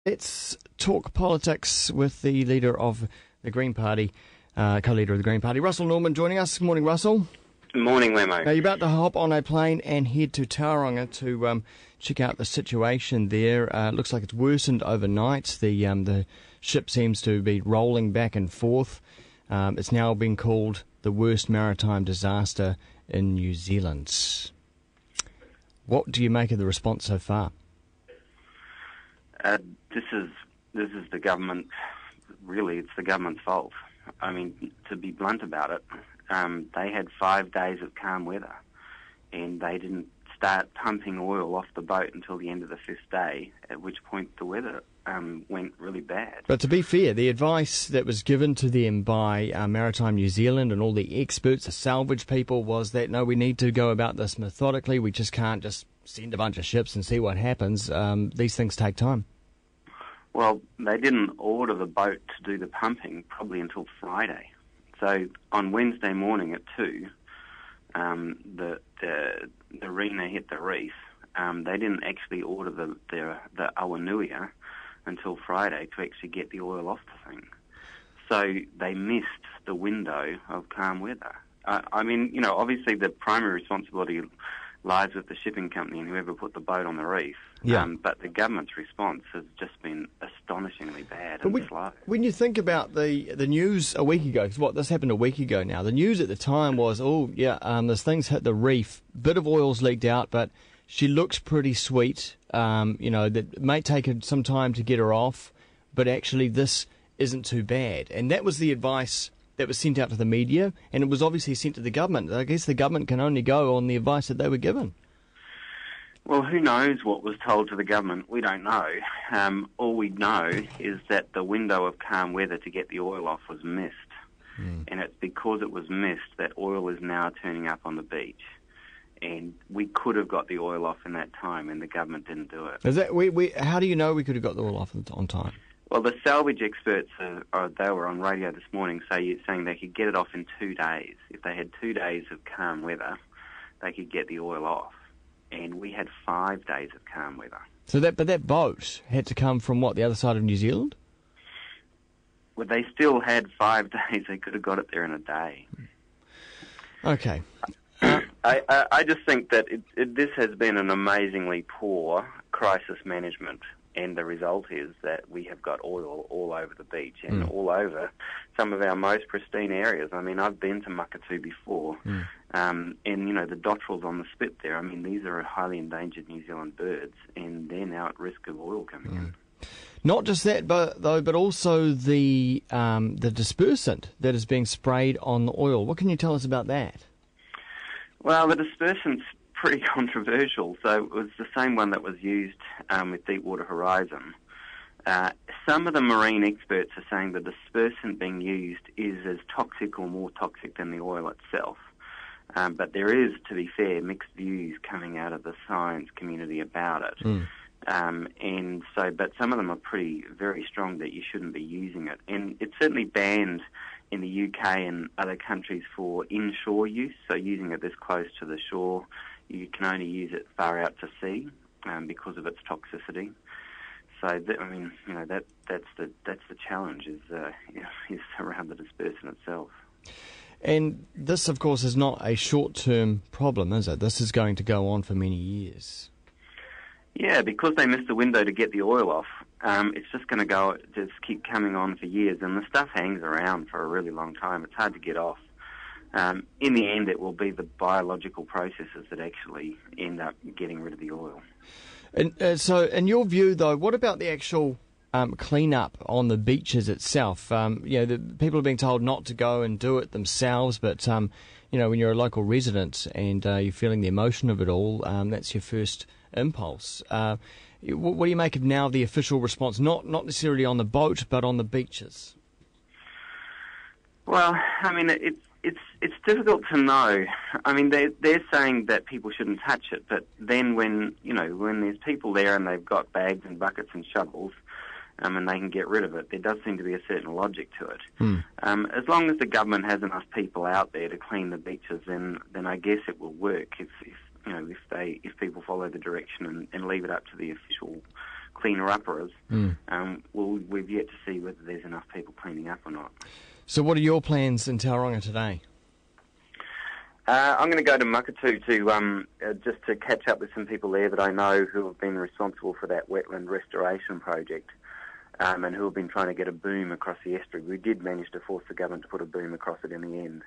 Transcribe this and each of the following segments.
Let's talk politics with the leader of the Green Party, co-leader of the Green Party, Russel Norman, joining us. Good morning, Russell. Morning, Lemo. Now, you're about to hop on a plane and head to Tauranga to check out the situation there. Looks like it's worsened overnight. The ship seems to be rolling back and forth. It's now been called the worst maritime disaster in New Zealand. What do you make of the response so far? This is the government. Really, it's the government's fault. I mean, to be blunt about it, they had 5 days of calm weather, and they didn't start pumping oil off the boat until the end of the fifth day, at which point the weather went really bad. But to be fair, the advice that was given to them by Maritime New Zealand and all the experts, the salvage people, was that, no, we need to go about this methodically. We just can't just send a bunch of ships and see what happens. These things take time. Well, they didn't order the boat to do the pumping probably until Friday. So on Wednesday morning at 2, the Rena hit the reef. They didn't actually order the Awanuia until Friday to actually get the oil off the thing. So they missed the window of calm weather. I mean, you know, obviously the primary responsibility lies with the shipping company and whoever put the boat on the reef. Yeah. But the government's response has just been astonishingly bad and slow. When you think about the news a week ago, because this happened a week ago now, the news at the time was, this thing's hit the reef, bit of oil's leaked out, but she looks pretty sweet. That it may take some time to get her off, but actually this isn't too bad. And that was the advice that was sent out to the media, and it was obviously sent to the government. I guess the government can only go on the advice that they were given. Well, who knows what was told to the government? We don't know. All we know is that the window of calm weather to get the oil off was missed. And it's because it was missed that oil is now turning up on the beach. And we could have got the oil off in that time, and the government didn't do it. Is that how do you know we could have got the oil off on time? Well, the salvage experts, they were on radio this morning saying they could get it off in 2 days. If they had 2 days of calm weather, they could get the oil off. And we had 5 days of calm weather. But that boat had to come from the other side of New Zealand? Well, they still had 5 days. They could have got it there in a day. Okay. I just think that this has been an amazingly poor crisis management. And the result is that we have got oil all over the beach and all over some of our most pristine areas. I mean, I've been to Makatu before, and, the dotterels on the spit there, I mean, these are highly endangered New Zealand birds, and they're now at risk of oil coming in. Not just that, but also the dispersant that is being sprayed on the oil. What can you tell us about that? Well, the dispersant's pretty controversial. So it was the same one that was used with Deepwater Horizon. Some of the marine experts are saying the dispersant being used is as toxic or more toxic than the oil itself. But there is, to be fair, mixed views coming out of the science community about it. But some of them are very strong that you shouldn't be using it. And it's certainly banned in the UK and other countries for inshore use, so using it this close to the shore. You can only use it far out to sea because of its toxicity. So that's the challenge is around the dispersant itself. And this, of course, is not a short-term problem, is it? This is going to go on for many years. Yeah, because they missed the window to get the oil off. It's just going to just keep coming on for years, and the stuff hangs around for a really long time. It's hard to get off. In the end, it will be the biological processes that actually end up getting rid of the oil. And so, in your view, though, what about the actual clean-up on the beaches itself? The people are being told not to go and do it themselves, but when you're a local resident and you're feeling the emotion of it all, that's your first impulse. What do you make of now the official response, not necessarily on the boat, but on the beaches? Well, I mean, it's difficult to know. I mean, they're saying that people shouldn't touch it, but then when there's people there and they've got bags and buckets and shovels, and they can get rid of it, there does seem to be a certain logic to it. As long as the government has enough people out there to clean the beaches, then I guess it will work. If people follow the direction and leave it up to the official cleaner-uppers. We've yet to see whether there's enough people cleaning up or not. So what are your plans in Tauranga today? I'm going to go to Makatu to just to catch up with some people there that I know who have been responsible for that wetland restoration project, and who have been trying to get a boom across the estuary. We did manage to force the government to put a boom across it in the end.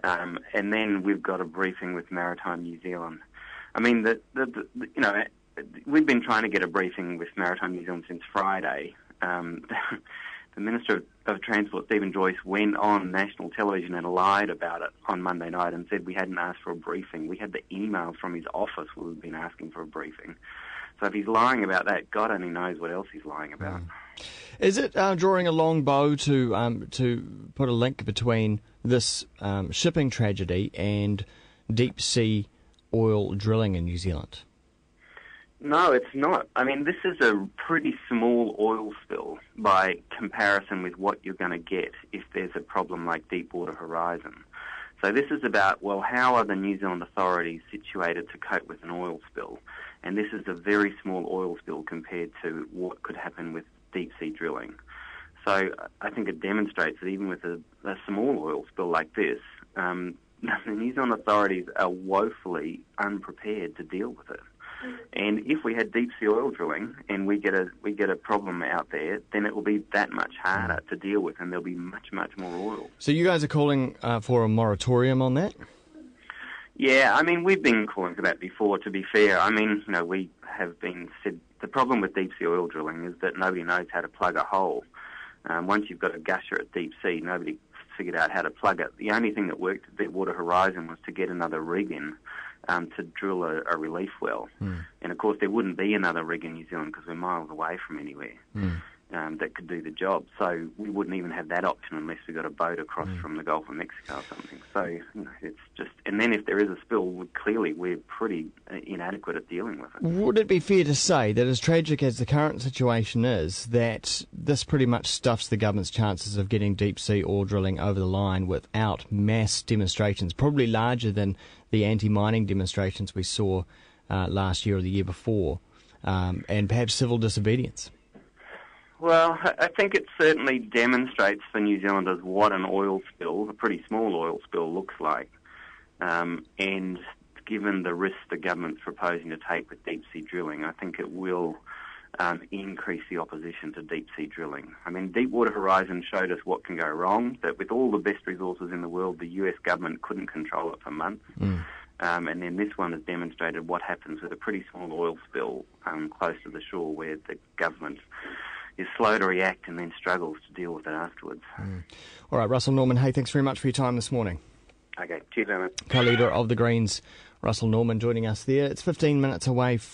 And then we've got a briefing with Maritime New Zealand. I mean, we've been trying to get a briefing with Maritime New Zealand since Friday. The Minister of Transport, Stephen Joyce, went on national television and lied about it on Monday night and said we hadn't asked for a briefing. We had the emails from his office where we've been asking for a briefing. So if he's lying about that, God only knows what else he's lying about. Is it drawing a long bow to put a link between this shipping tragedy and deep sea oil drilling in New Zealand? No, it's not. I mean, this is a pretty small oil spill by comparison with what you're going to get if there's a problem like Deepwater Horizon. So this is about, well, how are the New Zealand authorities situated to cope with an oil spill? And this is a very small oil spill compared to what could happen with deep-sea drilling. So I think it demonstrates that even with a small oil spill like this, the New Zealand authorities are woefully unprepared to deal with it. And if we had deep-sea oil drilling and we get a problem out there, then it will be that much harder to deal with, and there'll be much more oil. So you guys are calling for a moratorium on that? Yeah, I mean, we've been calling for that before, to be fair. I mean, we have been said the problem with deep-sea oil drilling is that nobody knows how to plug a hole. Once you've got a gusher at deep sea, nobody figured out how to plug it. The only thing that worked at Deepwater Horizon was to get another rig in to drill a relief well. And, of course, there wouldn't be another rig in New Zealand because we're miles away from anywhere that could do the job. So we wouldn't even have that option unless we got a boat across from the Gulf of Mexico or something. So, it's just... And then if there is a spill, clearly we're pretty inadequate at dealing with it. Would it be fair to say that as tragic as the current situation is, that this pretty much stuffs the government's chances of getting deep-sea oil drilling over the line without mass demonstrations, probably larger than the anti-mining demonstrations we saw last year or the year before, and perhaps civil disobedience? Well, I think it certainly demonstrates for New Zealanders what an oil spill, a pretty small oil spill, looks like. And given the risks the government's proposing to take with deep-sea drilling, I think it will increase the opposition to deep-sea drilling. I mean, Deepwater Horizon showed us what can go wrong, that with all the best resources in the world, the US government couldn't control it for months. And then this one has demonstrated what happens with a pretty small oil spill close to the shore where the government is slow to react and then struggles to deal with it afterwards. All right, Russell Norman, hey, thanks very much for your time this morning. Okay, cheers, Emma. Co-leader of the Greens, Russell Norman, joining us there. It's 15 minutes away from